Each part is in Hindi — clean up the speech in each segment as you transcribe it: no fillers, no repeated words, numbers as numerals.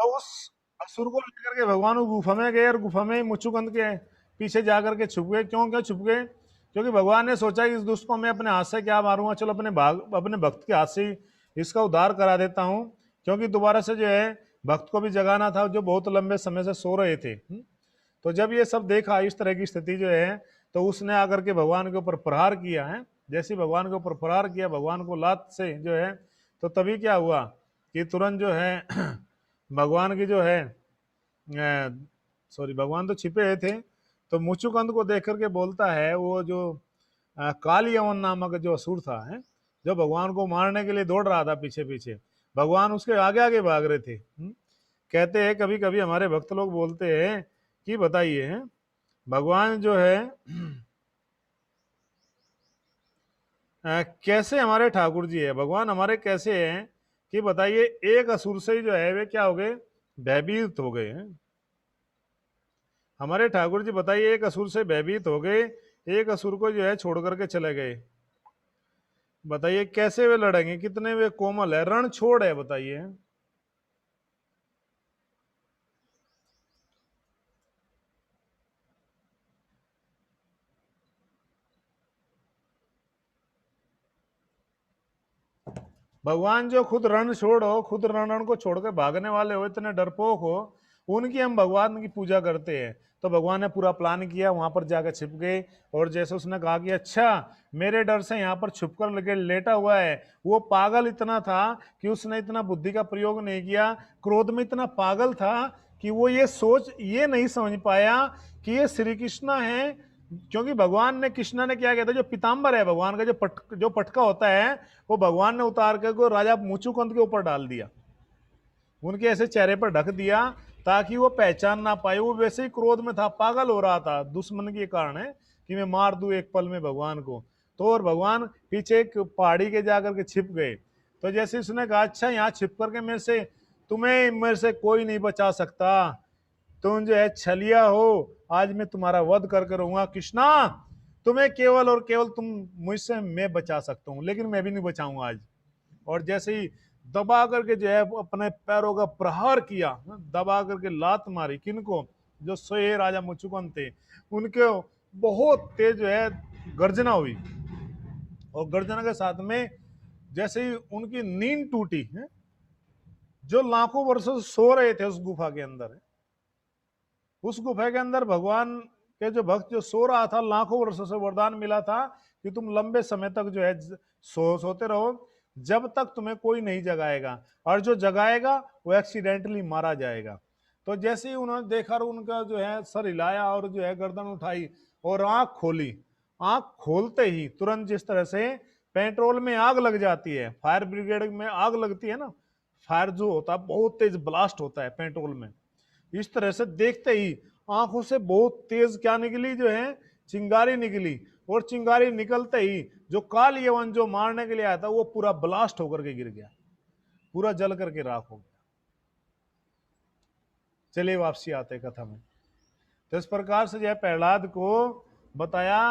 तो उस असुर को लेकर के भगवान उस गुफा में गए और गुफा में मुचुकुंद के पीछे जाकर के छुप गए। क्यों क्यों छुप गए? क्योंकि भगवान ने सोचा कि इस दुष्ट को मैं अपने हाथ से क्या मारूंगा, चलो अपने भक्त के हाथ से ही इसका उद्धार करा देता हूं। क्योंकि दोबारा से जो है भक्त को भी जगाना था जो बहुत लंबे समय से सो रहे थे। तो जब ये सब देखा, इस तरह की स्थिति जो है, तो उसने आकर के भगवान के ऊपर प्रहार किया है। जैसे भगवान के ऊपर प्रहार किया, भगवान को लात से जो है, तो तभी क्या हुआ कि तुरंत जो है भगवान की जो है, सॉरी, भगवान तो छिपे हुए थे। तो मुचुकंद को देख करके बोलता है वो जो काल यवन नामक जो असुर था है, जो भगवान को मारने के लिए दौड़ रहा था पीछे पीछे, भगवान उसके आगे आगे भाग रहे थे। कहते हैं कभी कभी हमारे भक्त लोग बोलते हैं कि बताइए हैं, भगवान जो है कैसे हमारे ठाकुर जी है, भगवान हमारे कैसे हैं कि बताइए, एक असुर से ही जो है वे क्या हो गए, भयभीत हो गए हैं। हमारे ठाकुर जी बताइए एक असुर से भयभीत हो गए, एक असुर को जो है छोड़ करके चले गए। बताइए कैसे वे लड़ेंगे, कितने वे कोमल है, रण छोड़ है, बताइए। भगवान जो खुद रण छोड़ हो, खुद रण को छोड़ के भागने वाले हो, इतने डरपोक हो, उनकी हम भगवान की पूजा करते हैं। तो भगवान ने पूरा प्लान किया, वहां पर जाकर छिप गए। और जैसे उसने कहा कि अच्छा मेरे डर से यहाँ पर छुप कर लगे लेटा हुआ है, वो पागल इतना था कि उसने इतना बुद्धि का प्रयोग नहीं किया, क्रोध में इतना पागल था कि वो ये नहीं समझ पाया कि ये श्री कृष्ण है। क्योंकि भगवान ने, कृष्णा ने क्या किया था, जो पीताम्बर है भगवान का, जो पटका होता है, वो भगवान ने उतार कर को राजा मुचुकुंद के ऊपर डाल दिया, उनके ऐसे चेहरे पर ढक दिया ताकि वो पहचान ना पाए। वो वैसे ही क्रोध में था, पागल हो रहा था दुश्मन के कारण है कि मैं मार दूं एक पल में भगवान को। तो और भगवान पीछे एक पहाड़ी के जाकर के छिप गए। तो जैसे उसने कहा अच्छा यहाँ छिप करके मेरे से कोई नहीं बचा सकता, तुम जो है छलिया हो, आज मैं तुम्हारा वध करके रहूंगा कृष्णा, तुम्हें केवल और केवल तुम मुझसे मैं बचा सकता हूं, लेकिन मैं भी नहीं बचाऊंगा आज। और जैसे ही दबा करके जो है अपने पैरों का प्रहार किया, दबा करके लात मारी, किनको, जो सोए राजा मुचुकुंद थे उनके, बहुत तेज जो है गर्जना हुई। और गर्जना के साथ में जैसे ही उनकी नींद टूटी है, जो लाखों वर्षों से सो रहे थे उस गुफा के अंदर, उस गुफा के अंदर भगवान के जो भक्त जो सो रहा था, लाखों वर्षों से वरदान मिला था कि तुम लंबे समय तक जो है सोते रहो, जब तक तुम्हें कोई नहीं जगाएगा, और जो जगाएगा वो एक्सीडेंटली मारा जाएगा। तो जैसे ही उन्होंने देखा और उनका जो है सर हिलाया और जो है गर्दन उठाई और आंख खोली, आंख खोलते ही तुरंत जिस तरह से पेट्रोल में आग लग जाती है, फायर ब्रिगेड में आग लगती है ना, फायर जो होता है बहुत तेज ब्लास्ट होता है पेट्रोल में, इस तरह से देखते ही आंखों से बहुत तेज क्या निकली, जो है चिंगारी निकली। और चिंगारी निकलते ही जो काल यवन जो मारने के लिए आया था वो पूरा ब्लास्ट होकर के गिर गया, पूरा जल करके राख हो गया। चलिए वापसी आते कथा में। तो इस प्रकार से जो है प्रहलाद को बताया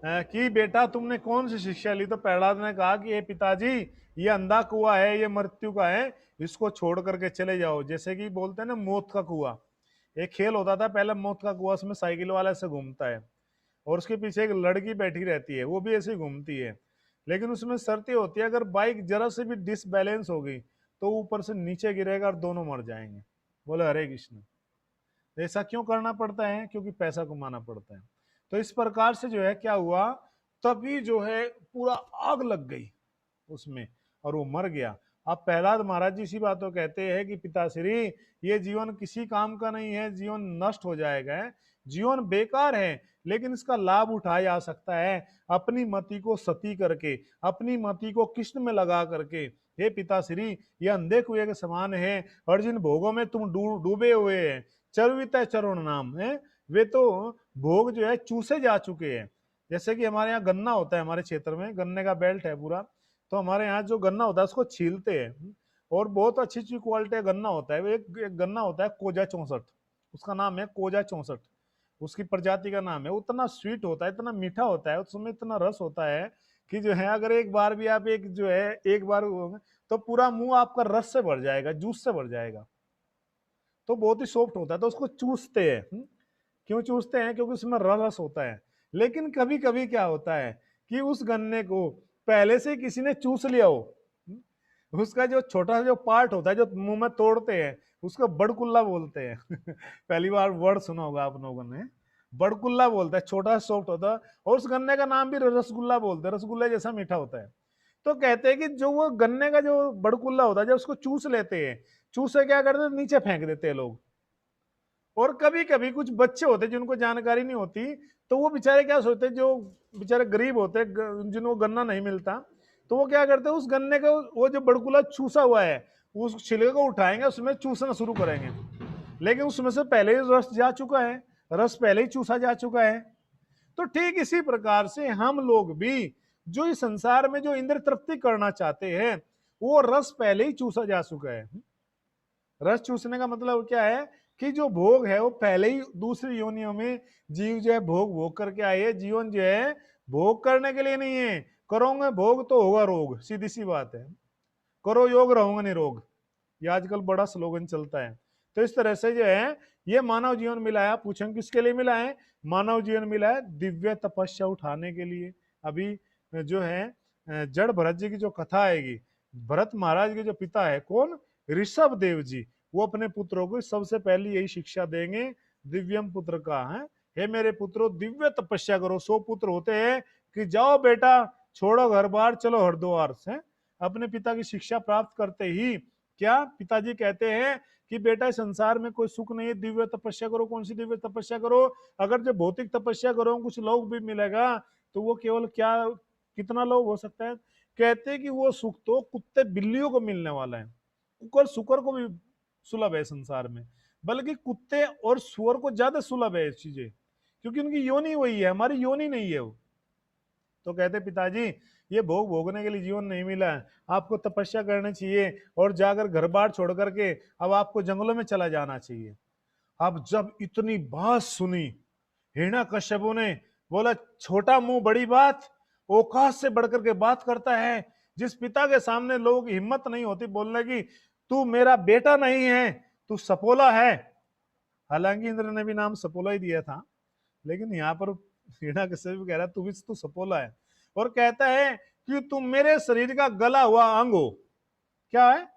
कि बेटा तुमने कौन सी शिक्षा ली। तो प्रहलाद ने कहा कि ये पिताजी, ये अंधा कुआं है, ये मृत्यु का है, इसको छोड़ करके चले जाओ। जैसे कि बोलते हैं ना मौत का कुआं, एक खेल होता था पहले मौत का कुआं, उसमें साइकिल वाला ऐसे घूमता है और उसके पीछे एक लड़की बैठी रहती है, वो भी ऐसे ही घूमती है। लेकिन उसमें शर्तें होती है, अगर बाइक जरा से भी डिसबैलेंस हो गई तो ऊपर से नीचे गिरेगा और दोनों मर जाएंगे। बोले हरे कृष्ण। ऐसा क्यों करना पड़ता है? क्योंकि पैसा कमाना पड़ता है। तो इस प्रकार से जो है क्या हुआ, तभी जो है पूरा आग लग गई उसमें और वो मर गया। अब प्रहलाद महाराज जी इसी बात को कहते हैं कि पिताश्री, ये जीवन किसी काम का नहीं है, जीवन नष्ट हो जाएगा, जीवन बेकार है, लेकिन इसका लाभ उठाया जा सकता है अपनी मति को सती करके, अपनी मति को कृष्ण में लगा करके। हे पिताश्री, ये अंधे कुएं के समान है और जिन भोगों में तुम डूबे हुए हैं, चरवित चरुण नाम है, वे तो भोग जो है चूसे जा चुके हैं। जैसे कि हमारे यहाँ गन्ना होता है, हमारे क्षेत्र में गन्ने का बेल्ट है पूरा, तो हमारे यहाँ जो गन्ना होता है उसको छीलते हैं और बहुत अच्छी अच्छी क्वालिटी का गन्ना होता है। एक गन्ना होता है कोजा 64, उसका नाम है कोजा 64, उसकी प्रजाति का नाम है। उतना स्वीट होता है, इतना मीठा होता है, उसमें इतना रस होता है कि जो है अगर एक बार भी आप एक जो है एक बार तो पूरा मुंह आपका रस से भर जाएगा, जूस से भर जाएगा। तो बहुत ही सॉफ्ट होता है, तो उसको चूसते हैं। क्यों चूसते हैं? क्योंकि उसमें रस होता है। लेकिन कभी कभी क्या होता है कि उस गन्ने को पहले से किसी ने चूस लिया हो, उसका जो छोटा सा जो पार्ट होता है जो मुंह में तोड़ते हैं, उसको बड़कुल्ला बोलते हैं। पहली बार वर्ड सुना होगा आप लोगों ने, बड़कुल्ला बोलता है, छोटा सॉफ्ट होता है। और उस गन्ने का नाम भी रसगुल्ला बोलते हैं, रसगुल्ला जैसा मीठा होता है। तो कहते हैं कि जो वो गन्ने का जो बड़कुल्ला होता है, जब उसको चूस लेते हैं, चूसे क्या करते हैं, नीचे फेंक देते हैं लोग। और कभी कभी कुछ बच्चे होते हैं जिनको जानकारी नहीं होती, तो वो बेचारे क्या सोचते हैं, जो बेचारे गरीब होते हैं, जिनको गन्ना नहीं मिलता, तो वो क्या करते हैं, उस गन्ने का वो जो बड़कुला चूसा हुआ है, उस छिलके को उठाएंगे, उसमें चूसना शुरू करेंगे। लेकिन उसमें से पहले ही रस जा चुका है, रस पहले ही चूसा जा चुका है। तो ठीक इसी प्रकार से हम लोग भी जो इस संसार में जो इंद्र तृप्ति करना चाहते हैं, वो रस पहले ही चूसा जा चुका है। रस चूसने का मतलब क्या है कि जो भोग है वो पहले ही दूसरी योनियों में जीव जो है भोग भोग करके आए है। जीवन जो है भोग करने के लिए नहीं है, करोगे भोग तो होगा रोग, सीधी सी बात है। करो योग रहोगे नहीं रोग, ये आजकल बड़ा स्लोगन चलता है। तो इस तरह से जो है ये मानव जीवन मिला है। पूछें किसके लिए मिला है? मानव जीवन मिला है दिव्य तपस्या उठाने के लिए। अभी जो है जड़ भरत जी की जो कथा आएगी, भरत महाराज के जो पिता है कौन, ऋषभ देव जी, वो अपने पुत्रों को सबसे पहले यही शिक्षा देंगे, दिव्यम पुत्र का है, हे मेरे पुत्रों दिव्य तपस्या करो। 100 पुत्र होते हैं कि जाओ बेटा छोड़ो घर बार चलो हरिद्वार से। अपने पिता की शिक्षा प्राप्त करते ही क्या पिताजी कहते हैं कि बेटा संसार में कोई सुख नहीं है, दिव्य तपस्या करो। कौन सी दिव्य तपस्या करो? अगर जो भौतिक तपस्या करो कुछ लोग भी मिलेगा, तो वो केवल क्या, कितना लोग हो सकता है? कहते हैं कि वो सुख तो कुत्ते बिल्लियों को मिलने वाला है, कुकर सुकर को भी सुलभ है संसार में, बल्कि कुत्ते और सुअर को ज्यादा सुलभ है चीजें, क्योंकि उनकी योनि वही है, हमारी योनि नहीं है वो। तो कहते पिताजी ये भोग भोगने के लिए जीवन नहीं मिला है, आपको तपस्या करनी चाहिए और जाकर घर बार छोड़ करके अब आपको जंगलों में चला जाना चाहिए। अब जब इतनी बात सुनी हिरण्यकश्यपु ने, बोला छोटा मुंह बड़ी बात, औकात से बढ़कर के बात करता है। जिस पिता के सामने लोगों की हिम्मत नहीं होती बोलने की, तू मेरा बेटा नहीं है, तू सपोला है। हालांकि इंद्र ने भी नाम सपोला ही दिया था, लेकिन यहाँ पर हिरण्यकश्यप कह रहा है तू भी तू सपोला है, और कहता है कि तुम मेरे शरीर का गला हुआ अंग हो। क्या है?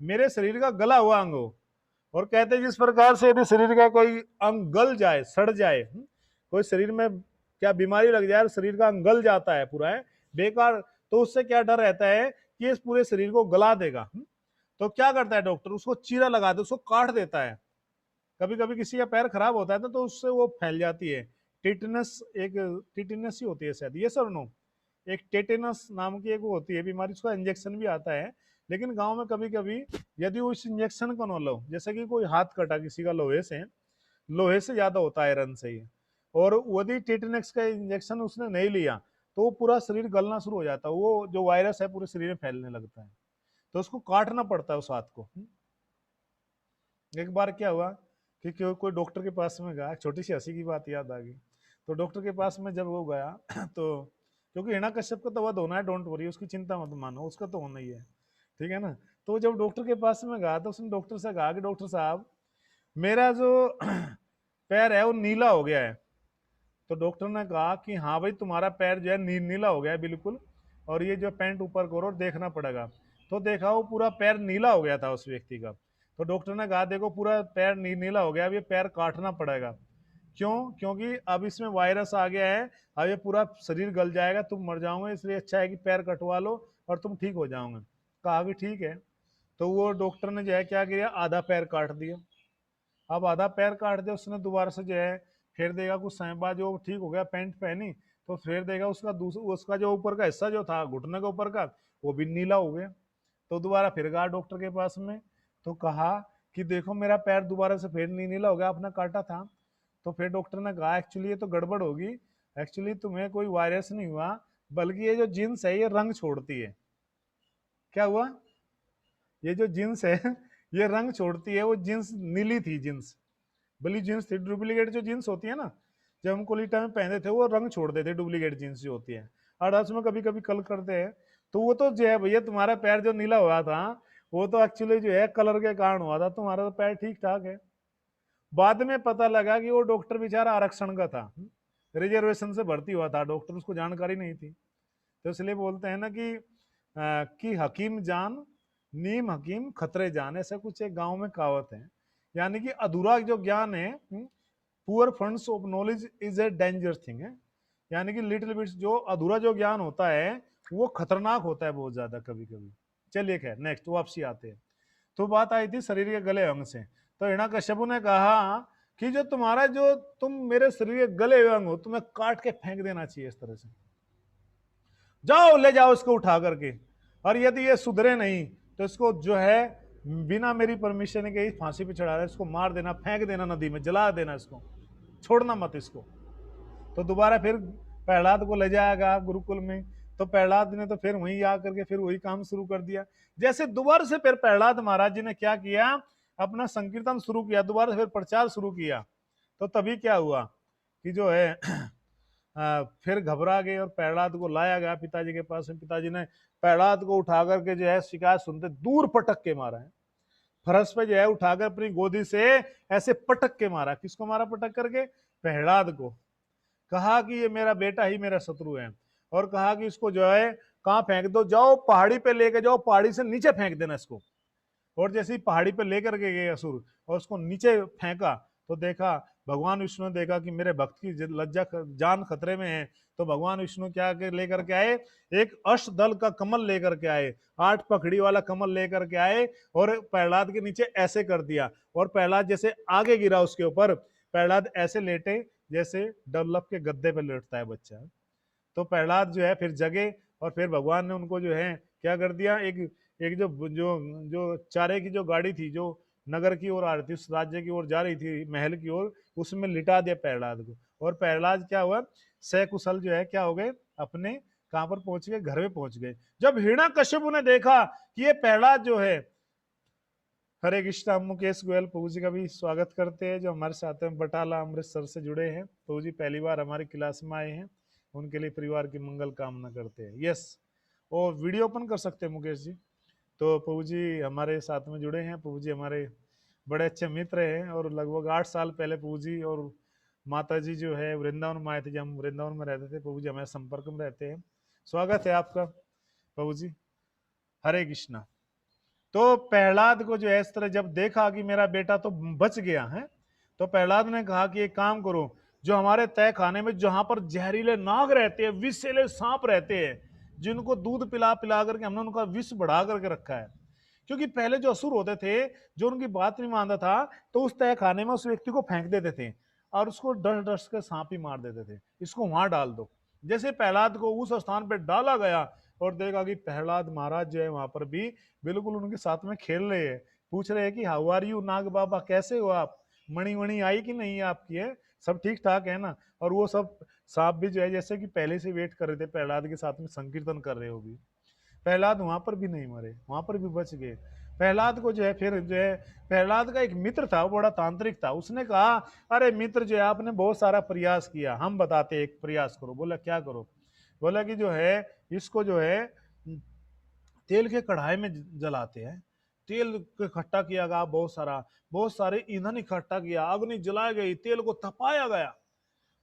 मेरे शरीर का गला हुआ अंग हो। और कहते हैं जिस प्रकार से यदि शरीर का कोई अंग गल जाए, सड़ जाए, कोई शरीर में क्या बीमारी लग जाए, शरीर का अंग गल जाता है पूरा है बेकार, तो उससे क्या डर रहता है कि इस पूरे शरीर को गला देगा। तो क्या करता है डॉक्टर, उसको चीरा लगा दे, उसको काट देता है। कभी कभी किसी का पैर खराब होता है तो उससे वो फैल जाती है टेटनस, एक टेटनस ही होती है शायद, ये सर नो, एक टेटेनस नाम की एक वो होती है बीमारी, उसका इंजेक्शन भी आता है। लेकिन गांव में कभी कभी यदि वो इस इंजेक्शन को न लो, जैसे कि कोई हाथ कटा किसी का लोहे से, लोहे से ज्यादा होता है आयरन से ही, और यदि टेटेनस का इंजेक्शन उसने नहीं लिया तो वो पूरा शरीर गलना शुरू हो जाता है, वो जो वायरस है पूरे शरीर में फैलने लगता है, तो उसको काटना पड़ता है उस हाथ को। एक बार क्या हुआ कि कोई डॉक्टर के पास में गया, छोटी सी हंसी की बात याद आ गई। तो डॉक्टर के पास में जब वो गया तो क्योंकि हिरण्यकश्यप का तो वध होना है, डोंट वरी, उसकी चिंता मत मानो, उसका तो होना ही है, ठीक है ना। तो जब डॉक्टर के पास में गया तो उसने डॉक्टर से कहा कि डॉक्टर साहब मेरा जो पैर है वो नीला हो गया है। तो डॉक्टर ने कहा कि हाँ भाई तुम्हारा पैर जो है नीला हो गया है बिल्कुल, और ये जो पैंट ऊपर करो देखना पड़ेगा। तो देखा वो पूरा पैर नीला हो गया था उस व्यक्ति का। तो डॉक्टर ने कहा देखो पूरा पैर नीला हो गया, अब ये पैर काटना पड़ेगा। क्यों? क्योंकि अब इसमें वायरस आ गया है, अब ये पूरा शरीर गल जाएगा, तुम मर जाओगे, इसलिए अच्छा है कि पैर कटवा लो और तुम ठीक हो जाओगे। कहा कि ठीक है। तो वो डॉक्टर ने जो है क्या किया, आधा पैर काट दिया। अब आधा पैर काट दिया उसने, दोबारा से जो है फिर देगा कुछ समय बाद, जो ठीक हो गया पैंट पहनी तो फिर देगा उसका उसका जो ऊपर का हिस्सा जो था घुटने के ऊपर का, वो भी नीला हो गया। तो दोबारा फिर गया डॉक्टर के पास में, तो कहा कि देखो मेरा पैर दोबारा से फिर नीला हो गया, आपने काटा था। तो फिर डॉक्टर ने कहा एक्चुअली ये तो गड़बड़ होगी, एक्चुअली तुम्हें कोई वायरस नहीं हुआ, बल्कि ये जो जींस है ये रंग छोड़ती है। क्या हुआ? ये जो जींस है ये रंग छोड़ती है, वो जींस नीली थी, जींस भली जींस थी, डुप्लीकेट जो जींस होती है ना, जब हम कोलिटा में पहनते थे वो रंग छोड़ देते, डुप्लीकेट जींस जो होती है, और उसमें कभी कभी कल करते हैं। तो वो तो जो है भैया तुम्हारा पैर जो नीला हुआ था वो तो एक्चुअली जो है कलर के कारण हुआ था, तुम्हारा तो पैर ठीक ठाक है। बाद में पता लगा कि वो डॉक्टर बेचारा आरक्षण का था, रिजर्वेशन से भर्ती हुआ था डॉक्टर, उसको जानकारी नहीं थी। तो इसलिए बोलते हैं ना कि हकीम जान नीम हकीम खतरे जान, ऐसा कुछ एक गांव में कहावत है। यानी कि अधूरा जो ज्ञान है, poor funds of knowledge is a danger thing है। यानी कि लिटिल बिट्स जो अधूरा जो ज्ञान होता है वो खतरनाक होता है बहुत ज्यादा कभी कभी। चलिए खैर नेक्स्ट वापसी आते हैं। तो बात आई थी शरीर के गले अंग से। तो हिरण्यकश्यप ने कहा कि जो तुम्हारा जो तुम मेरे शरीर के गले हुए अंग हो तुम्हें काट के फेंक देना चाहिए इस तरह से, जाओ ले जाओ इसको उठा करके, और यदि ये सुधरे नहीं तो इसको जो है बिना मेरी परमिशन के फांसी पे चढ़ा रहे, इसको मार देना, फेंक देना नदी में, जला देना, इसको छोड़ना मत इसको। तो दोबारा फिर प्रहलाद को ले जाएगा गुरुकुल में। तो प्रहलाद ने तो फिर वहीं आकर के फिर वही काम शुरू कर दिया। जैसे दोबारा से फिर प्रहलाद महाराज जी ने क्या किया, अपना संकीर्तन शुरू किया, दोबारा से फिर प्रचार शुरू किया। तो तभी क्या हुआ कि जो है फिर घबरा गए और प्रहलाद को लाया गया पिताजी के पास में। पिताजी ने प्रहलाद को उठा करके जो है शिकायत सुनते दूर पटक के मारा है, फरस पे जो है उठाकर अपनी गोदी से ऐसे पटक के मारा। किसको मारा पटक करके? प्रहलाद को। कहा कि ये मेरा बेटा ही मेरा शत्रु है, और कहा कि इसको जो है कहाँ फेंक दो, जाओ पहाड़ी पे लेके जाओ, पहाड़ी से नीचे फेंक देना इसको। और जैसे ही पहाड़ी पे लेकर के गए असुर और उसको नीचे फेंका तो देखा, भगवान विष्णु ने देखा कि मेरे भक्त की लज्जा जान खतरे में है। तो भगवान विष्णु क्या लेकर के आए, एक अष्टदल का कमल लेकर के आए, 8 पखड़ी वाला कमल लेकर के आए और प्रहलाद के नीचे ऐसे कर दिया। और प्रहलाद जैसे आगे गिरा उसके ऊपर, प्रहलाद ऐसे लेटे जैसे डल्लप के गद्दे पे लेटता है बच्चा। तो प्रहलाद जो है फिर जगे और फिर भगवान ने उनको जो है क्या कर दिया, एक एक जो जो जो चारे की जो गाड़ी थी जो नगर की ओर आ रही थी, उस राज्य की ओर जा रही थी, महल की ओर, उसमें लिटा दिया प्रहलाद को। और प्रहलाद क्या हुआ, सकुशल जो है क्या हो गए, अपने कहां पर पहुंच गए, घर में पहुंच गए। जब हिरण्यकश्यप ने देखा कि ये प्रहलाद जो है, हरे कृष्णा, मुकेश गोयल प्रभु जी का भी स्वागत करते हैं जो हमारे साथ में बटाला अमृतसर से जुड़े हैं। प्रभु जी पहली बार हमारी क्लास में आए हैं, उनके लिए परिवार की मंगल कामना करते हैं। यस, और वीडियो ओपन कर सकते हैं मुकेश जी। तो प्रभु जी हमारे साथ में जुड़े हैं। प्रभु जी हमारे बड़े अच्छे मित्र हैं और लगभग 8 साल पहले प्रभु जी और माता जी जो है वृंदावन में आए थे, जब हम वृंदावन में रहते थे। प्रभु जी हमारे संपर्क में रहते हैं। स्वागत है आपका प्रभु जी, हरे कृष्णा। तो प्रहलाद को जो है इस तरह जब देखा कि मेरा बेटा तो बच गया है, तो प्रहलाद ने कहा कि एक काम करो, जो हमारे तय खाने में जहां पर जहरीले नाग रहते हैं, विषैले सांप रहते हैं, जिनको दूध पिला पिला करके हमने उनका विष बढ़ा करके रखा है। क्योंकि पहले जो असुर होते थे, जो उनकी बात नहीं मानता था, तो उस तय खाने में उस व्यक्ति को फेंक देते थे और उसको डस डस के सांप ही मार देते थे, इसको वहां डाल दो। जैसे प्रहलाद को उस स्थान पर डाला गया और देखा कि प्रहलाद महाराज जो है वहां पर भी बिल्कुल उनके साथ में खेल रहे हैं, पूछ रहे हैं कि हाउ आर यू नाग बाबा, कैसे हो आप, मणि वणि आई कि नहीं आपकी, है सब ठीक ठाक है ना। और वो सब सांप भी जो है जैसे कि पहले से वेट कर रहे थे, प्रहलाद के साथ में संकीर्तन कर रहे हो भी। प्रहलाद वहां पर भी नहीं मरे, वहां पर भी बच गए। प्रहलाद को जो है फिर जो है, प्रहलाद का एक मित्र था, वो बड़ा तांत्रिक था, उसने कहा अरे मित्र जो है आपने बहुत सारा प्रयास किया, हम बताते एक प्रयास करो। बोला क्या करो? बोला कि जो है इसको जो है तेल के कढ़ाई में जलाते हैं, तेल इकट्ठा किया गया, बहुत सारे ईंधन इकट्ठा किया, अग्नि जलाई गई, तेल को तपाया गया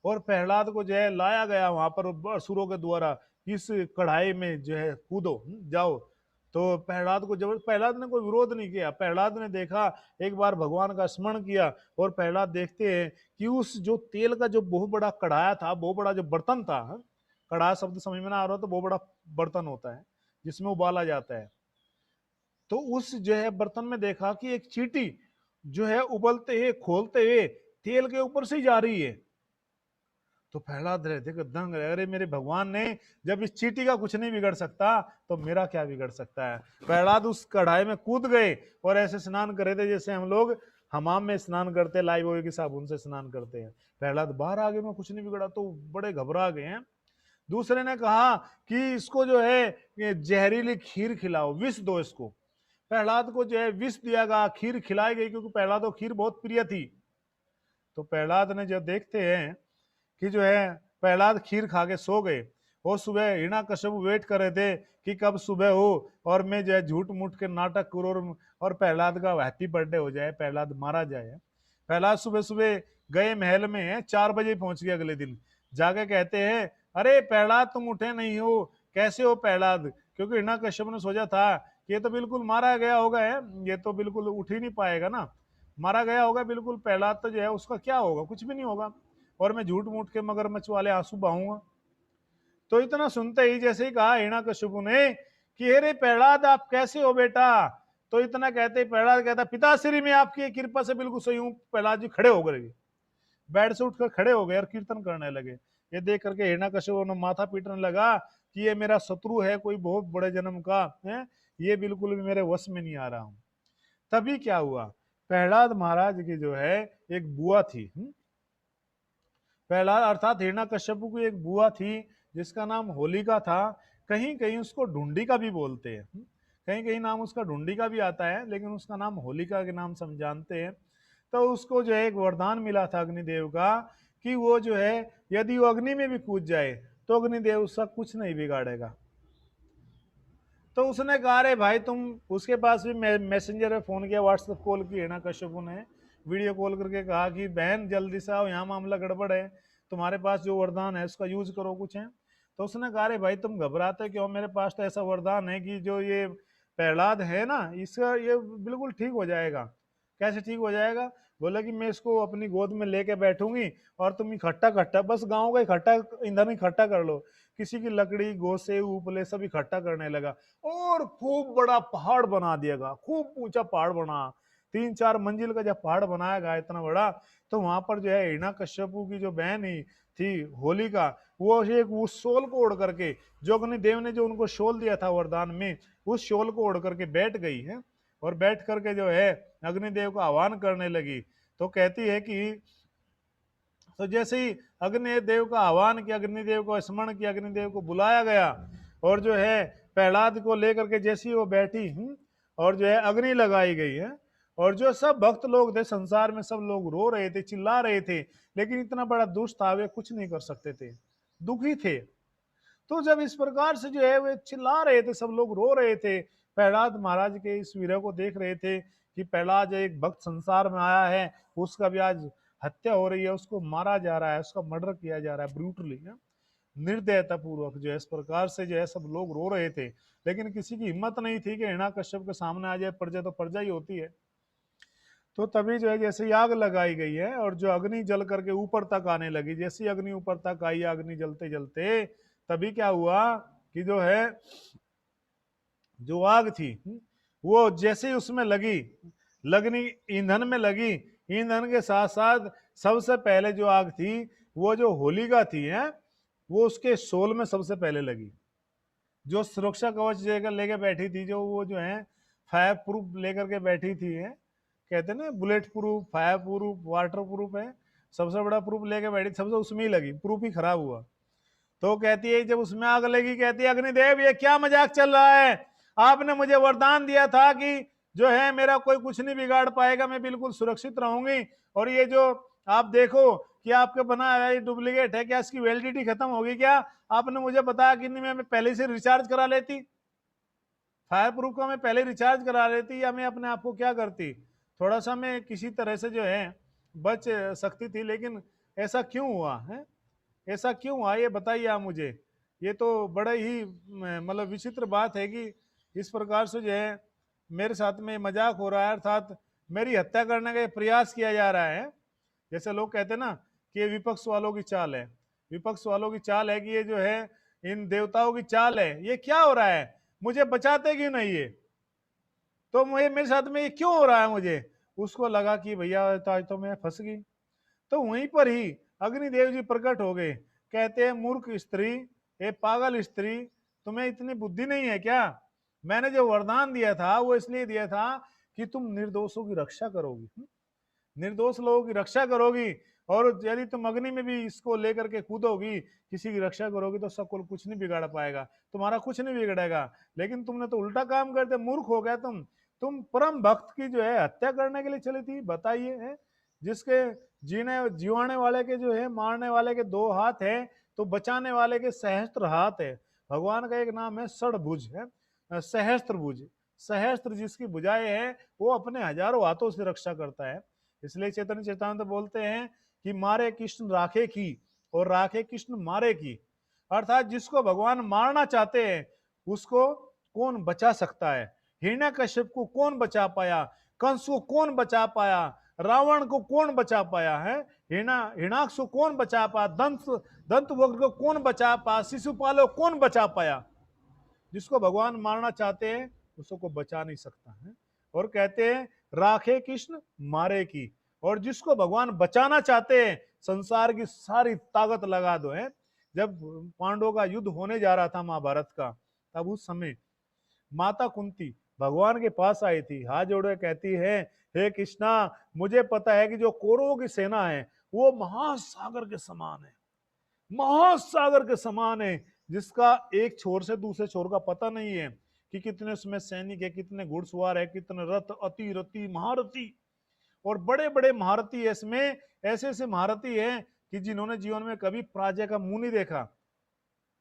और प्रहलाद को जो है लाया गया वहां पर असुरों के द्वारा, इस कढ़ाई में जो है कूदो, जाओ। तो प्रहलाद को जब प्रहलाद ने कोई विरोध नहीं किया, प्रहलाद ने देखा, एक बार भगवान का स्मरण किया और प्रहलाद देखते हैं कि उस जो तेल का जो बहुत बड़ा कढ़ाया था, बहुत बड़ा जो बर्तन था, कढ़ाया शब्द समझ में ना आ रहा तो बहुत बड़ा बर्तन होता है जिसमें उबाला जाता है। तो उस जो है बर्तन में देखा कि एक चींटी जो है उबलते हुए खोलते हुए तेल के ऊपर से जा रही है। तो प्रहलाद रहे थे दंग रहे, अरे मेरे भगवान ने जब इस चींटी का कुछ नहीं बिगड़ सकता तो मेरा क्या बिगड़ सकता है। प्रहलाद उस कढ़ाई में कूद गए और ऐसे स्नान कर रहे थे जैसे हम लोग हमाम में स्नान करते, लाइव ऑयल की साबुन से स्नान करते हैं। प्रहलाद बाहर आ गए, में कुछ नहीं बिगड़ा, तो बड़े घबरा गए हैं। दूसरे ने कहा कि इसको जो है जहरीली खीर खिलाओ, विष दो इसको। प्रहलाद को जो है विष दिया गया, खीर खिलाई गई, क्योंकि प्रहलाद को खीर बहुत प्रिय थी। तो प्रहलाद ने जब देखते हैं कि जो है प्रहलाद खीर खा के सो गए, और सुबह हिरण्यकश्यप वेट कर रहे थे कि कब सुबह हो और मैं जो है झूठ मूठ के नाटक करूं और प्रहलाद का हैप्पी बर्थडे हो जाए, प्रहलाद मारा जाए। प्रहलाद सुबह सुबह गए महल में, 4 बजे पहुंच गए अगले दिन। जाके कहते हैं, अरे प्रहलाद तुम उठे नहीं हो, कैसे हो प्रहलाद? क्योंकि हिरण्यकश्यप ने सोचा था कि ये तो बिल्कुल मारा गया होगा है, ये तो बिल्कुल उठ ही नहीं पाएगा ना, मारा गया होगा बिल्कुल, प्रहलाद तो जो है उसका क्या होगा, कुछ भी नहीं होगा, और मैं झूठ मूठ के मगरमच्छ वाले आंसू बहाऊंगा। तो इतना सुनते ही जैसे ही कहा हिरण्यकश्यप ने कि अरे प्रहलाद आप कैसे हो बेटा, तो इतना कहते ही प्रहलाद कहता, पिताश्री मैं आपकी कृपा से बिल्कुल सही हूँ। प्रहलाद जी खड़े हो गए, बेड से उठकर खड़े हो गए और कीर्तन करने लगे। ये देख करके हिरण्यकश्यप ने माथा पीटने लगा कि ये मेरा शत्रु है कोई बहुत बड़े जन्म का है, ये बिल्कुल भी मेरे वश में नहीं आ रहा हूं। तभी क्या हुआ, प्रहलाद महाराज की जो है एक बुआ थी, प्रहलाद अर्थात हिरण्यकश्यप की एक बुआ थी जिसका नाम होलिका था। कहीं कहीं उसको ढूंढी का भी बोलते हैं, कहीं कहीं नाम उसका ढूंढी का भी आता है, लेकिन उसका नाम होलिका के नाम से हम जानते हैं। तो उसको जो है एक वरदान मिला था अग्निदेव का कि वो जो है यदि वो अग्नि में भी कूद जाए तो अग्निदेव उसका कुछ नहीं बिगाड़ेगा। तो उसने कहा अरे भाई तुम, उसके पास भी मैसेंजर में फोन किया, व्हाट्सएप कॉल की हिरण्यकश्यप ने, वीडियो कॉल करके कहा कि बहन जल्दी से आओ, यहाँ मामला गड़बड़ है, तुम्हारे पास जो वरदान है उसका यूज करो कुछ है। तो उसने कहा अरे भाई तुम घबराते क्यों, मेरे पास तो ऐसा वरदान है कि जो ये प्रहलाद है ना, इसका ये बिल्कुल ठीक हो जाएगा। कैसे ठीक हो जाएगा? बोला कि मैं इसको अपनी गोद में लेके बैठूंगी और तुम इकट्ठा इकट्ठा बस गांव का इकट्ठा ईंधन इकट्ठा कर लो। किसी की लकड़ी गोसे उपले सब इकट्ठा करने लगा और खूब बड़ा पहाड़ बना दिया गया, खूब ऊंचा पहाड़ बना, 3-4 मंजिल का जब पहाड़ बनाया गया इतना बड़ा, तो वहां पर जो है हिरण्यकश्यप की जो बहन ही थी होलिका, वो एक उस शोल को ओढ़ करके, जो अग्निदेव ने जो उनको शोल दिया था वरदान में, उस शोल को ओढ़ करके बैठ गई है और बैठ करके जो है अग्निदेव का आह्वान करने लगी। तो कहती है कि तो जैसे ही अग्निदेव का आह्वान किया, अग्निदेव को स्मरण किया, अग्निदेव को बुलाया गया और जो है प्रहलाद को लेकर के जैसी वो बैठी और जो है अग्नि लगाई गई है, और जो सब भक्त लोग थे संसार में, सब लोग रो रहे थे, चिल्ला रहे थे, लेकिन इतना बड़ा दुष्ट था वे कुछ नहीं कर सकते थे, दुखी थे। तो जब इस प्रकार से जो है वे चिल्ला रहे थे, सब लोग रो रहे थे, प्रहलाद महाराज के इस वीर को देख रहे थे कि प्रहलाद एक भक्त संसार में आया है, उसका भी आज हत्या हो रही है, उसको मारा जा रहा है, उसका मर्डर किया जा रहा है ब्रूटली, निर्दयता पूर्वक जो है, इस प्रकार से जो है सब लोग रो रहे थे, लेकिन किसी की हिम्मत नहीं थी कि हिरण्यकश्यप के सामने आ जाए, प्रजा तो प्रजा ही होती है। तो तभी जो है जैसे आग लगाई गई है और जो अग्नि जल करके ऊपर तक आने लगी, जैसी अग्नि ऊपर तक आई, अग्नि जलते जलते तभी क्या हुआ कि जो है जो आग थी वो जैसे ही उसमें लगी, लगनी ईंधन में लगी, ईंधन के साथ साथ सबसे पहले जो आग थी वो जो होलिका थी है, वो उसके शोल में सबसे पहले लगी। जो सुरक्षा कवच लेकर लेके बैठी थी, जो वो जो है फायर प्रूफ लेकर के बैठी थी है, कहते हैं ना bullet proof, fire proof, water proof है, सबसे बड़ा प्रूफ लेके बैठी, सबसे उसमें ही लगी, प्रूफ ही खराब हुआ। तो कहती है जब उसमें आग लगी, कहती है अग्निदेव ये क्या मजाक चल रहा है, आपने मुझे वरदान दिया था कि जो है मेरा कोई कुछ नहीं बिगाड़ पाएगा, मैं बिल्कुल सुरक्षित रहूंगी, और ये जो आप देखो कि आपके बनाया है डुप्लीकेट है, क्या इसकी वैलिडिटी खत्म होगी क्या? आपने मुझे बताया कि नहीं, मैं पहले से रिचार्ज करा लेती, फायर प्रूफ का मैं पहले रिचार्ज करा लेती, या मैं अपने आप को क्या करती, थोड़ा सा मैं किसी तरह से जो है बच सकती थी, लेकिन ऐसा क्यों हुआ है, ऐसा क्यों हुआ ये बताइए आप मुझे। ये तो बड़ा ही मतलब विचित्र बात है कि इस प्रकार से जो है मेरे साथ में मजाक हो रहा है, अर्थात मेरी हत्या करने का प्रयास किया जा रहा है। जैसे लोग कहते हैं ना कि ये विपक्ष वालों की चाल है, विपक्ष वालों की चाल है कि ये जो है इन देवताओं की चाल है, ये क्या हो रहा है, मुझे बचाते क्यों नहीं ये, तो मुझे मेरे साथ में ये क्यों हो रहा है मुझे। उसको लगा कि भैया आज तो मैं फंस गई। तो वहीं पर ही अग्निदेव जी प्रकट हो गए, कहते हैं मूर्ख स्त्री, ए पागल स्त्री, तुम्हें इतनी बुद्धि नहीं है क्या? मैंने जो वरदान दिया था वो इसलिए दिया था कि तुम निर्दोषों की रक्षा करोगी, निर्दोष लोगों की रक्षा करोगी, और यदि तुम अग्नि में भी इसको लेकर के कूदोगी, किसी की रक्षा करोगी, तो सबको कुछ नहीं बिगाड़ पाएगा, तुम्हारा कुछ नहीं बिगड़ेगा। लेकिन तुमने तो उल्टा काम करते, मूर्ख हो गया तुम परम भक्त की जो है हत्या करने के लिए चली थी, बताइए। जिसके जीने जीवाने वाले के जो है, मारने वाले के 2 हाथ है, तो बचाने वाले के सहस्त्र हाथ है। भगवान का एक नाम है षडभुज है, सहस्त्र भुज, सहस्त्र जिसकी भुजाएं है, वो अपने हजारों हाथों से रक्षा करता है। इसलिए चैतन्य चैतन्य बोलते हैं कि मारे कृष्ण राखे की और राखे कृष्ण मारे की, अर्थात जिसको भगवान मारना चाहते हैं उसको कौन बचा सकता है। हिरण्यकश्यप को कौन बचा पाया, कंस को कौन बचा पाया, रावण को कौन बचा पाया है, हिरणाक्ष को कौन बचा पाया, दंत वक्र को कौन बचा पाया, शिशुपाल को कौन बचा पाया। जिसको भगवान मारना चाहते हैं उसको बचा नहीं सकता है। और कहते हैं राखे कृष्ण मारे की, और जिसको भगवान बचाना चाहते हैं संसार की सारी ताकत लगा दो है। जब पांडवों का युद्ध होने जा रहा था महाभारत का, तब उस समय माता कुंती भगवान के पास आई थी, हाथ जोड़े कहती है, हे कृष्णा मुझे पता है कि जो कौरवों की सेना है वो महासागर के समान है, महासागर के समान है, जिसका एक छोर से दूसरे छोर का पता नहीं है कि कितने उसमें सैनिक है, कितने घुड़सवार है, कितने रथ, अति रति महारथी, और बड़े बड़े महारथी है इसमें, ऐसे ऐसे महारथी है कि जिन्होंने जीवन में कभी पराजय का मुंह नहीं देखा।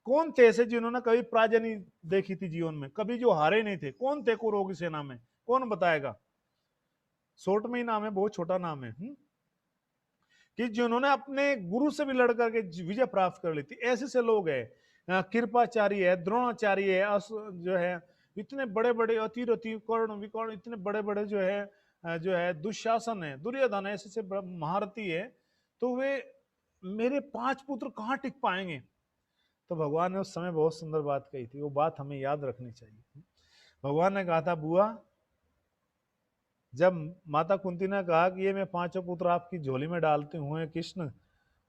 कौन थे ऐसे जिन्होंने कभी पराजय नहीं देखी थी जीवन में, कभी जो हारे नहीं थे, कौन थे कौरवों की सेना में, कौन बताएगा। शॉर्ट में ही नाम है, बहुत छोटा नाम है, कि जिन्होंने अपने गुरु से भी लड़ करके विजय प्राप्त कर ली थी। ऐसे से लोग हैं, कृपाचार्य है, द्रोणाचार्य है, जो है इतने बड़े बड़े अतिरथी कर्ण विकर्ण, इतने बड़े बड़े जो है दुशासन है, दुर्योधन है, ऐसे से महारथी है, तो वे मेरे 5 पुत्र कहाँ टिक पाएंगे। तो भगवान ने उस समय बहुत सुंदर बात कही थी, वो बात हमें याद रखनी चाहिए। भगवान ने कहा था, बुआ जब माता कुंती ने कहा कि ये मैं 5 पुत्र आपकी झोली में डालते हुए कृष्ण,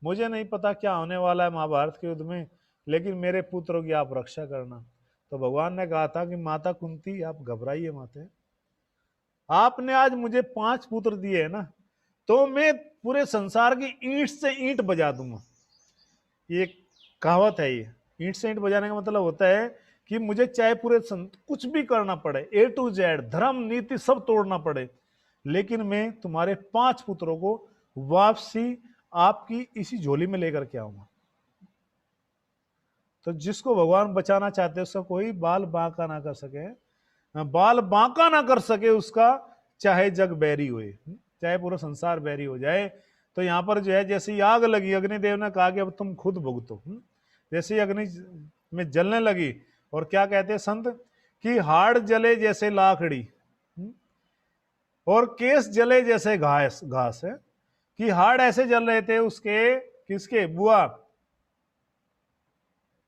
मुझे नहीं पता क्या होने वाला है महाभारत के युद्ध में, लेकिन मेरे पुत्रों की आप रक्षा करना। तो भगवान ने कहा था कि माता कुंती आप घबराइए मत, आपने आज मुझे 5 पुत्र दिए है ना, तो मैं पूरे संसार की ईंट से ईंट बजा दूंगा। ये कहावत है, ये ईंट से ईंट बजाने का मतलब होता है कि मुझे चाहे पूरे कुछ भी करना पड़े, A to Z धर्म नीति सब तोड़ना पड़े, लेकिन मैं तुम्हारे 5 पुत्रों को वापसी आपकी इसी झोली में लेकर के आऊंगा। तो जिसको भगवान बचाना चाहते हैं उसका कोई बाल बांका ना कर सके, बाल बांका ना कर सके उसका, चाहे जग बैरी हुए, चाहे पूरा संसार बैरी हो जाए। तो यहाँ पर जो है जैसे आग लगी, अग्निदेव ने कहा कि अब तुम खुद भुगतो। जैसे अग्नि में जलने लगी, और क्या कहते हैं संत कि हाड़ जले जैसे लाकड़ी और केस जले जैसे घास घास है, कि हाड़ ऐसे जल रहे थे उसके, किसके, बुआ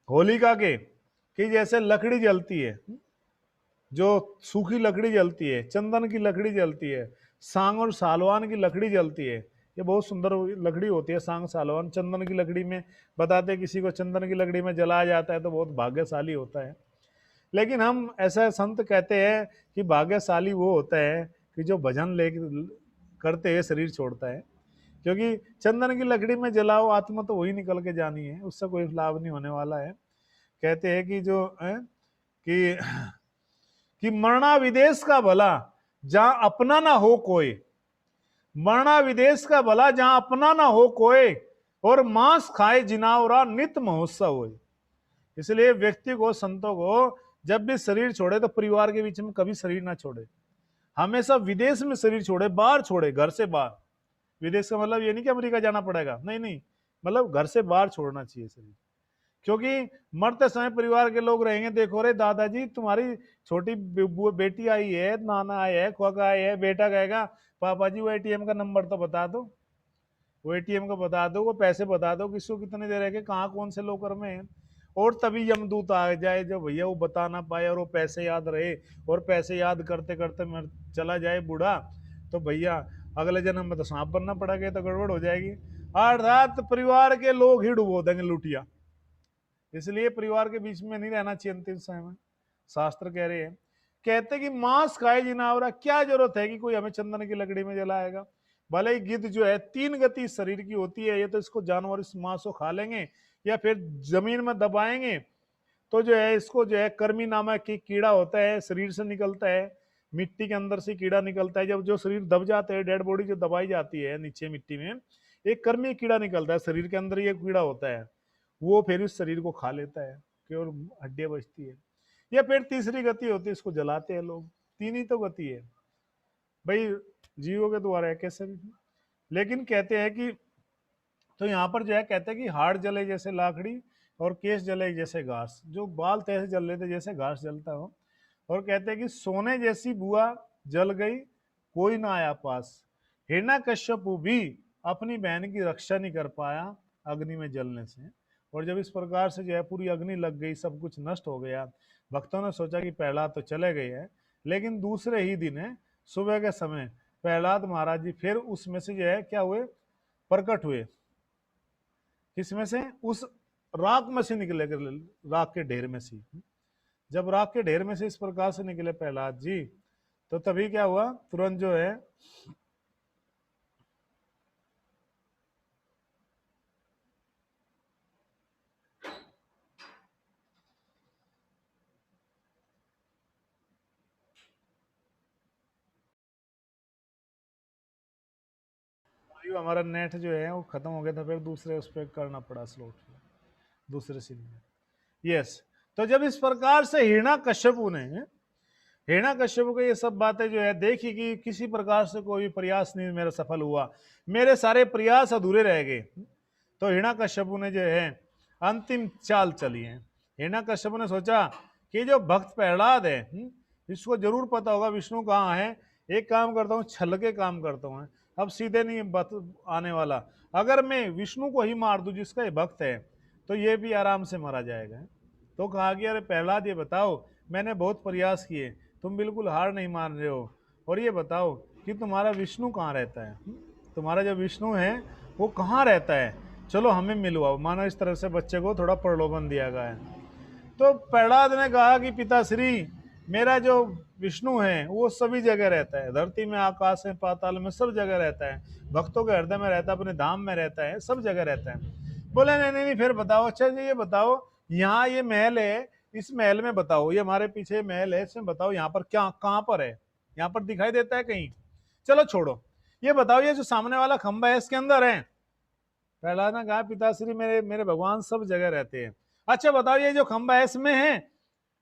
होलिका के, कि जैसे लकड़ी जलती है, जो सूखी लकड़ी जलती है, चंदन की लकड़ी जलती है, सांग और सालवान की लकड़ी जलती है। ये बहुत सुंदर लकड़ी होती है सांग सालवान। चंदन की लकड़ी में बताते हैं किसी को चंदन की लकड़ी में जलाया जाता है तो बहुत भाग्यशाली होता है, लेकिन हम ऐसा संत कहते हैं कि भाग्यशाली वो होता है कि जो भजन ले करते हैं शरीर छोड़ता है, क्योंकि चंदन की लकड़ी में जलाओ आत्मा तो वही निकल के जानी है, उससे कोई लाभ नहीं होने वाला है। कहते हैं कि जो है कि मरना विदेश का भला जहां अपना ना हो कोई, मरना विदेश का भला जहां अपना ना हो कोई, और मांस खाए जिनावरा नित महोत्सव हो। इसलिए व्यक्ति को, संतों को जब भी शरीर छोड़े तो परिवार के बीच में कभी शरीर ना छोड़े, हमेशा विदेश में शरीर छोड़े, बाहर छोड़े, घर से बाहर। विदेश का मतलब ये नहीं कि अमेरिका जाना पड़ेगा, नहीं नहीं, मतलब घर से बाहर छोड़ना चाहिए शरीर, क्योंकि मरते समय परिवार के लोग रहेंगे, देखो रे दादाजी तुम्हारी छोटी बेटी आई है, नाना आया है, खोका आया है, बेटा कहेगा पापा जी वो एटीएम का नंबर तो बता दो, वो एटीएम का बता दो, वो पैसे बता दो, किसको कितने दे रहे के, कहाँ कौन से लोकर में है। और तभी यमदूत आ जाए जो भैया वो बता ना पाए और वो पैसे याद रहे, और पैसे याद करते करते मर चला जाए बूढ़ा, तो भैया अगले जन्म में तो सांप बनना पड़ेगा, तो गड़बड़ हो जाएगी। अर्थात परिवार के लोग ही डुबो देंगे लुटिया, इसलिए परिवार के बीच में नहीं रहना चाहिए अंतिम समय में। शास्त्र कह रहे हैं, कहते कि मांस खाए जिनावरा, क्या जरूरत है कि कोई हमें चंदन की लकड़ी में जलाएगा। भले ही गिद्ध जो है 3 गति शरीर की होती है, ये तो इसको जानवर इस मांस को खा लेंगे या फिर जमीन में दबाएंगे, तो जो है इसको जो है कर्मी नामक की कीड़ा होता है शरीर से निकलता है, मिट्टी के अंदर से कीड़ा निकलता है। जब जो शरीर दब जाते हैं, डेड बॉडी जो दबाई जाती है नीचे मिट्टी में, एक कर्मी कीड़ा निकलता है शरीर के अंदर, ये कीड़ा होता है, वो फिर इस शरीर को खा लेता है, केवल हड्डियां बचती है। या फिर तीसरी गति होती है, इसको जलाते हैं लोग। 3 ही तो गति है भाई जीवों के द्वारा है, कैसे भी। लेकिन कहते हैं कि, तो यहाँ पर जो है कहते हैं कि हाड़ जले जैसे लाकड़ी और केस जले जैसे घास, जो बाल तैसे जल रहे थे जैसे घास जलता हो। और कहते हैं कि सोने जैसी बुआ जल गई, कोई ना आया पास। हिरण्यकश्यपु भी अपनी बहन की रक्षा नहीं कर पाया अग्नि में जलने से। और जब इस प्रकार से जो है पूरी अग्नि लग गई, सब कुछ नष्ट हो गया, भक्तों ने सोचा कि प्रहलाद तो चले गए हैं। लेकिन दूसरे ही दिन है सुबह के समय प्रहलाद महाराज जी फिर उसमें से जो है क्या हुए, प्रकट हुए। किसमें से? उस राख में से निकले, राख के ढेर में से। जब राख के ढेर में से इस प्रकार से निकले प्रहलाद जी, तो तभी क्या हुआ, तुरंत जो है हमारा नेट जो है वो खत्म हो गया था, फिर दूसरे उस पर करना पड़ा स्लॉट, दूसरे सीन में। यस, तो जब इस प्रकार से हिरण्यकश्यपु ने, हिरण्यकश्यपु को ये सब बातें जो है देखी कि किसी प्रकार से कोई प्रयास नहीं मेरा सफल हुआ, मेरे सारे प्रयास अधूरे रह गए, तो हिरण्यकश्यपु ने जो है अंतिम चाल चली है। हिरण्यकश्यपु ने सोचा कि जो भक्त प्रहलाद है, इसको जरूर पता होगा विष्णु कहाँ है, एक काम करता हूँ, छल के काम करता हूँ, अब सीधे नहीं आने वाला, अगर मैं विष्णु को ही मार दूं जिसका ये भक्त है, तो ये भी आराम से मारा जाएगा। तो कहा कि अरे प्रहलाद, ये बताओ, मैंने बहुत प्रयास किए, तुम बिल्कुल हार नहीं मान रहे हो, और ये बताओ कि तुम्हारा विष्णु कहाँ रहता है, तुम्हारा जो विष्णु है वो कहाँ रहता है, चलो हमें मिलवाओ। मानो इस तरह से बच्चे को थोड़ा प्रलोभन दिया गया है। तो प्रहलाद ने कहा कि पिताश्री, मेरा जो विष्णु है वो सभी जगह रहता है, धरती में, आकाश में, पाताल में, सब जगह रहता है, भक्तों के हृदय में रहता है, अपने धाम में रहता है, सब जगह रहता है। बोले नहीं नहीं नहीं, फिर बताओ, अच्छा जी ये बताओ, यहाँ ये महल है, इस महल में बताओ, ये हमारे पीछे महल है, इसमें बताओ यहाँ पर क्या, कहाँ पर है, यहाँ पर दिखाई देता है कहीं? चलो छोड़ो, ये बताओ, ये जो सामने वाला खंबा है इसके अंदर है? प्रहलाद ने कहा पिताश्री, मेरे मेरे भगवान सब जगह रहते हैं। अच्छा बताओ, ये जो खंबा है इसमें है?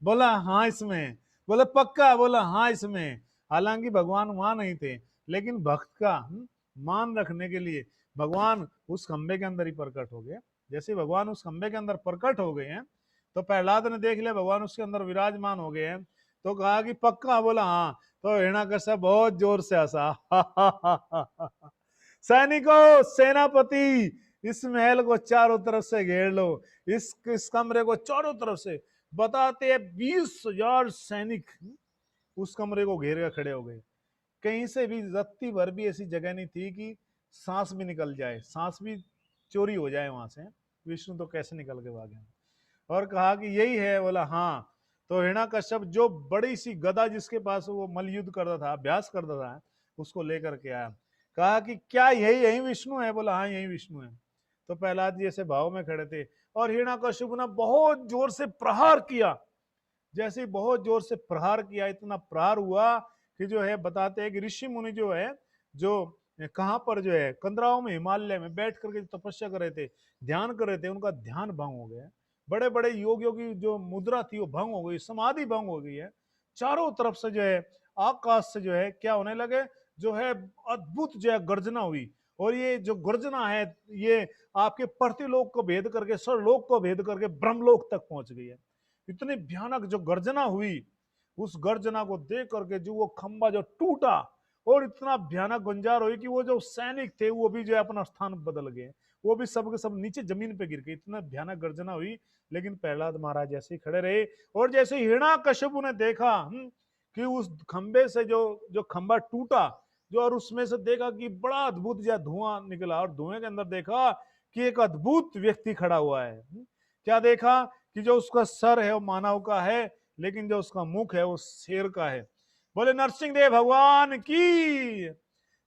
बोला हाँ इसमें है। बोले पक्का? बोला हाँ इसमें है। हालांकि भगवान वहां नहीं थे, लेकिन भक्त का मान रखने के लिए भगवान उस खंबे के अंदर ही प्रकट हो गए। जैसे भगवान उस खंबे के अंदर प्रकट हो गए हैं, तो प्रहलाद ने देख लिया भगवान उसके अंदर विराजमान हो गए हैं, तो कहा कि पक्का? बोला हाँ। तो हिरण्यकश्यप बहुत जोर से हंसा। सैनिकों, सेनापति, इस महल को चारों तरफ से घेर लो, इस कमरे को चारों तरफ से। बताते हैं 20,000 सैनिक उस कमरे को घेर कर खड़े हो गए। कहीं से भी रत्ती भर भी ऐसी जगह नहीं थी कि सांस भी निकल जाए, सांस भी चोरी हो जाए वहां से। विष्णु तो कैसे निकल के भागे। और कहा कि यही है? बोला हाँ। तो हिरण्यकश्यप जो बड़ी सी गदा जिसके पास वो मलयुद्ध करता था, अभ्यास करता था, उसको लेकर के आया। कहा कि क्या यही यही विष्णु है? बोला हाँ यही विष्णु है। तो प्रहलाद जी ऐसे भाव में खड़े थे, और हिरण्यकश्यप ने बहुत जोर से प्रहार किया। जैसे ही बहुत जोर से प्रहार किया, इतना प्रहार हुआ कि जो है बताते हैं कि ऋषि मुनि जो है, जो कहां पर जो है कंदराओं में, हिमालय में बैठ करके तपस्या कर रहे थे, ध्यान कर रहे थे, उनका ध्यान भंग हो गया। बड़े बड़े योगियों की जो मुद्रा थी वो भंग हो गई, समाधि भंग हो गई है। चारों तरफ से जो है आकाश से जो है क्या होने लगे, जो है अद्भुत जो है गर्जना हुई। और ये जो गर्जना है ये आपके प्रतिलोक को भेद करके, सरलोक को भेद करके ब्रह्मलोक तक पहुंच गई है। इतनी भयानक जो गर्जना हुई, उस गर्जना को देख करके जो वो खंबा जो टूटा, और इतना भयानक गुंजार हुई कि वो जो सैनिक थे वो भी जो है अपना स्थान बदल गए, वो भी सब के सब नीचे जमीन पे गिर गए। इतना भयानक गर्जना हुई, लेकिन प्रहलाद महाराज जैसे ही खड़े रहे। और जैसे हिरण्यकश्यपु ने देखा कि उस खंबे से जो जो खंबा टूटा, जो, और उसमें से देखा कि बड़ा अद्भुत जो धुआं निकला, और धुएं के अंदर देखा कि एक अद्भुत व्यक्ति खड़ा हुआ है। क्या देखा कि जो उसका सर है वो मानव का है, लेकिन जो उसका मुख है वो शेर का है। बोले नरसिंहदेव भगवान की।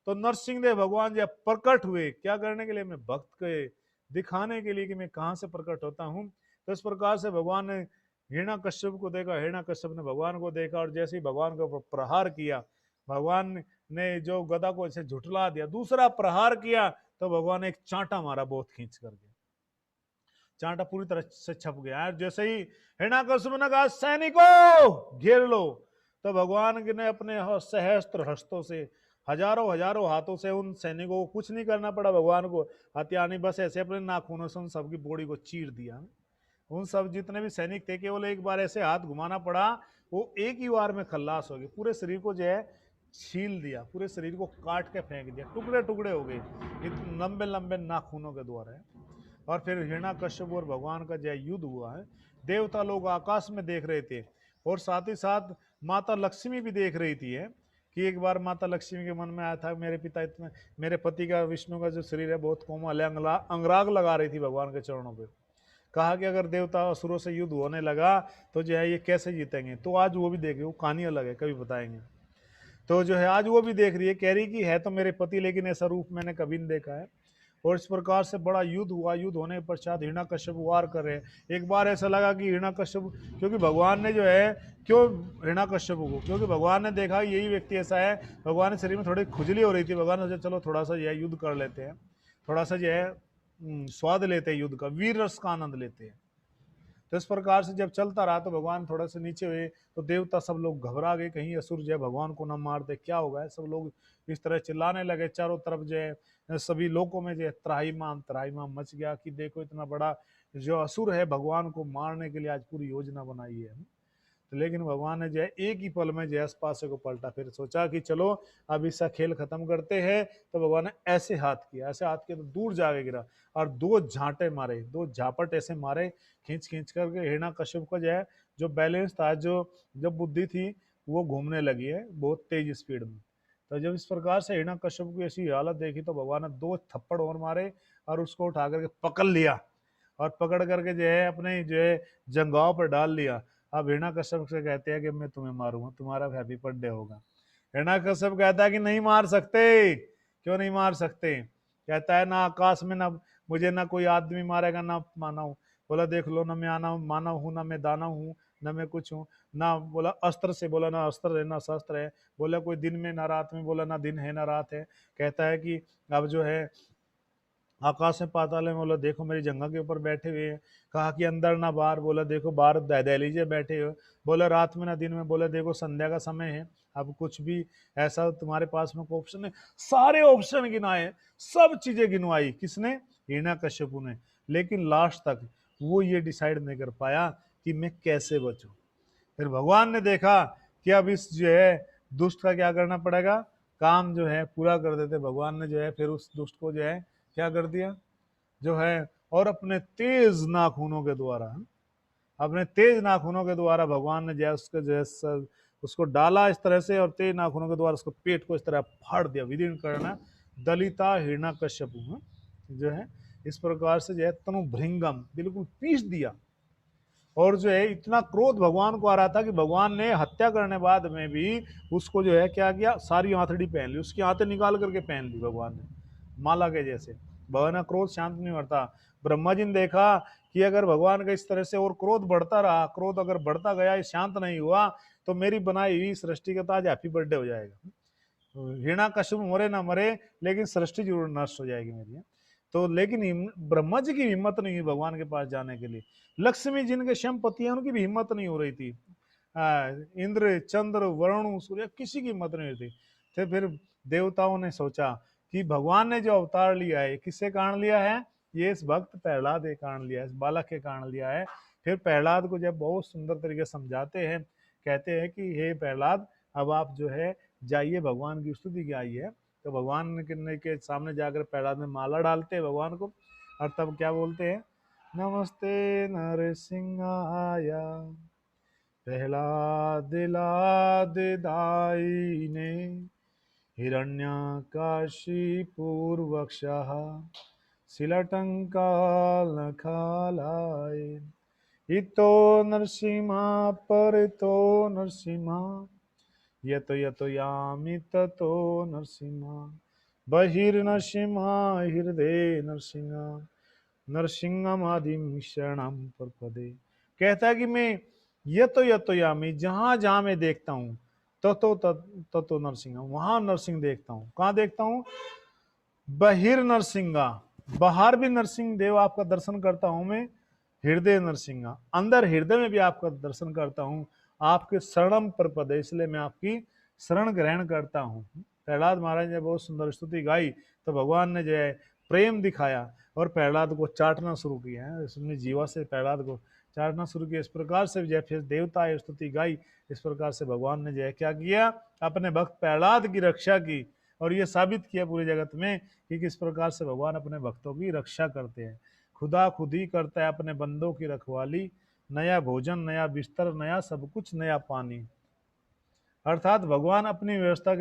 तो नरसिंहदेव भगवान जब प्रकट हुए, क्या करने के लिए? मैं भक्त के दिखाने के लिए कि मैं कहां से प्रकट होता हूं। तो इस प्रकार से भगवान ने हिरण्यकश्यप को देखा, हिरण्यकश्यप ने भगवान को देखा, और जैसे ही भगवान को प्रहार किया, भगवान ने जो गदा को ऐसे झुठला दिया, दूसरा प्रहार किया, तो भगवान ने एक चांटा मारा बहुत खींच करके, चांटा पूरी तरह से छप गया। जैसे ही हिरण्यकश्यप ने कहा सैनिकों घेर लो, तो भगवान ने अपने सहस्त्र हस्तों से हजारों हजारों हाथों से उन सैनिकों को कुछ नहीं करना पड़ा भगवान को, हत्या नहीं, बस ऐसे अपने नाखूनों से उन सबकी बॉडी को चीर दिया। उन सब जितने भी सैनिक थे केवल एक बार ऐसे हाथ घुमाना पड़ा, वो एक ही बार में खल्लास हो गए, पूरे शरीर को जो है छील दिया, पूरे शरीर को काट के फेंक दिया, टुकड़े टुकड़े हो गए लंबे लंबे नाखूनों के द्वारा। और फिर हिरण्याकश्यप और भगवान का जो युद्ध हुआ है, देवता लोग आकाश में देख रहे थे, और साथ ही साथ माता लक्ष्मी भी देख रही थी है कि एक बार माता लक्ष्मी के मन में आया था मेरे पिता इतना, मेरे पति का विष्णु का जो शरीर है बहुत कोमल है, अंगराग लगा रही थी भगवान के चरणों पे। कहा कि अगर देवता असुरों से युद्ध होने लगा तो जो है ये कैसे जीतेंगे। तो आज वो भी देख रही, वो कहानी अलग है, कभी बताएंगे। तो जो है आज वो भी देख रही है, कह रही कि है तो मेरे पति लेकिन ऐसा रूप मैंने कभी नहीं देखा है। और इस प्रकार से बड़ा युद्ध हुआ, युद्ध होने के पश्चात हिरण्याकश्यप वार कर रहे हैं। एक बार ऐसा लगा कि हिरण्याकश्यप, क्योंकि भगवान ने जो है, क्यों हिरण्याकश्यप को, क्योंकि भगवान ने देखा यही व्यक्ति ऐसा है, भगवान के शरीर में थोड़ी खुजली हो रही थी, भगवान ने सोचा चलो थोड़ा सा जो है युद्ध कर लेते हैं, थोड़ा सा जो है स्वाद लेते हैं युद्ध का, वीर रस का आनंद लेते हैं। तो इस प्रकार से जब चलता रहा तो भगवान थोड़ा सा नीचे हुए तो देवता सब लोग घबरा गए, कहीं असुर जो है भगवान को न मार दे, क्या होगा। सब लोग इस तरह चिल्लाने लगे, चारों तरफ जो है सभी लोगों में जो है त्राहिमाम मच गया कि देखो इतना बड़ा जो असुर है भगवान को मारने के लिए आज पूरी योजना बनाई है। तो लेकिन भगवान ने जो है एक ही पल में जो है पासे को पलटा, फिर सोचा कि चलो अब इसका खेल खत्म करते हैं। तो भगवान ने ऐसे हाथ किया, ऐसे हाथ किया तो दूर जाके गिरा, और दो झांटे मारे, दो झापट ऐसे मारे खींच खींच करके। हिरण्याकश्यप का जो है जो बैलेंस था, जो बुद्धि थी, वो घूमने लगी है बहुत तेज स्पीड में। तो जब इस प्रकार से हिरण्याकश्यप की ऐसी हालत देखी तो भगवान ने दो थप्पड़ और मारे और उसको उठा करके पकड़ लिया, और पकड़ करके जो है अपने जो है जंघाव पर डाल लिया। अब हिरण्याकश्यप से कहते हैं कि मैं तुम्हें मारूंगा, तुम्हारा हैप्पी बर्थडे होगा। हिरण्याकश्यप कहता है कि नहीं मार सकते। क्यों नहीं मार सकते? कहता है ना आकाश में ना मुझे ना कोई आदमी मारेगा ना मानव। बोला देख लो, ना मैं आना मानव हूँ, ना मैं दानव हूँ, ना मैं कुछ हूँ। ना बोला अस्त्र से, बोला ना अस्त्र है ना शस्त्र है। बोला कोई दिन में ना रात में, बोला ना दिन है ना रात है। कहता है कि अब जो है आकाश में पाताल में, बोला देखो मेरी जंगा के ऊपर बैठे हुए हैं। कहा कि अंदर ना बाहर, बोला देखो बाहर दहलीजे बैठे हो। बोला रात में ना दिन में, बोला देखो संध्या का समय है। अब कुछ भी ऐसा तुम्हारे पास में कोई ऑप्शन है? सारे ऑप्शन गिनाए, सब चीजें गिनवाई किसने? हिरण्याकश्यपु ने। लेकिन लास्ट तक वो ये डिसाइड नहीं कर पाया कि मैं कैसे बचूं। फिर भगवान ने देखा कि अब इस जो है दुष्ट का क्या करना पड़ेगा, काम जो है पूरा कर देते। भगवान ने जो है फिर उस दुष्ट को जो है क्या कर दिया जो है, और अपने तेज नाखूनों के द्वारा, अपने तेज नाखूनों के द्वारा भगवान ने जो है उसके जो है उसको डाला इस तरह से, और तेज नाखूनों के द्वारा उसको पेट को इस तरह फाड़ दिया, विदीर्ण करना दलिता हिरण्याकश्यपु जो है इस प्रकार से जो है तनु भृंगम बिल्कुल पीस दिया। और जो है इतना क्रोध भगवान को आ रहा था कि भगवान ने हत्या करने बाद में भी उसको जो है क्या किया, सारी आंतड़ी पहन ली, उसकी आंतें निकाल करके पहन ली भगवान ने, माला के जैसे। भगवान का क्रोध शांत नहीं होता। ब्रह्मा जी ने देखा कि अगर भगवान का इस तरह से और क्रोध बढ़ता रहा, क्रोध अगर बढ़ता गया, शांत नहीं हुआ, तो मेरी बनाई हुई सृष्टि का ताज हैप्पी बर्थडे हो जाएगा। हिरण्याकश्यप मरे ना मरे, लेकिन सृष्टि जरूर नष्ट हो जाएगी मेरी। तो लेकिन ब्रह्मा जी की हिम्मत नहीं हुई भगवान के पास जाने के लिए। लक्ष्मी जिनके स्वयं पति हैं उनकी भी हिम्मत नहीं हो रही थी। इंद्र चंद्र वरुण सूर्य किसी की हिम्मत नहीं हुई थी। तो फिर देवताओं ने सोचा कि भगवान ने जो अवतार लिया है किससे कारण लिया है? ये इस भक्त प्रहलाद के कारण लिया है, इस बालक के कारण लिया है। फिर प्रहलाद को जब बहुत सुंदर तरीके से समझाते हैं, कहते हैं कि हे प्रहलाद, अब आप जो है जाइए, भगवान की स्तुति गाई है। तो भगवान के सामने जाकर प्रहलाद में माला डालते हैं भगवान को, और तब क्या बोलते हैं? नमस्ते नरसिंहाय प्रहलाद लाद दायिने हिरण्यकाशिपूर्वक्षः शिलटङ्कालखालाय इतो नरसिंहा परितो नरसिंहा यतो यतो यामि ततो नरसिंहा बहिर्नरसिंहा हृदय नरसिंहा नरसिंहमादिम शरणम प्रपदे। कहता है कि मैं यतो यामी, जहां जहां मैं देखता हूँ, ततो नरसिंह, वहां नरसिंह देखता हूँ। कहाँ देखता हूँ? बहिर नरसिंहा, बाहर भी नरसिंह देव आपका दर्शन करता हूं मैं। हृदय नरसिंहा, अंदर हृदय में भी आपका दर्शन करता हूं। आपके शरणम प्रपदे, इसलिए मैं आपकी शरण ग्रहण करता हूं। प्रहलाद महाराज ने बहुत सुंदर स्तुति गाई तो भगवान ने जो है प्रेम दिखाया और प्रहलाद को चाटना शुरू किया है, उसने जीवा से प्रहलाद को चाटना शुरू किया। इस प्रकार से जय फिर देवता स्तुति गाई, इस प्रकार से भगवान ने जो है क्या किया, अपने भक्त प्रहलाद की रक्षा की और ये साबित किया पूरे जगत में कि किस प्रकार से भगवान अपने भक्तों की रक्षा करते हैं। खुदा खुद ही करता है अपने बंदों की रखवाली, नया भोजन नया बिस्तर नया सब कुछ नया पानी। अर्थात भगवान अपनी व्यवस्था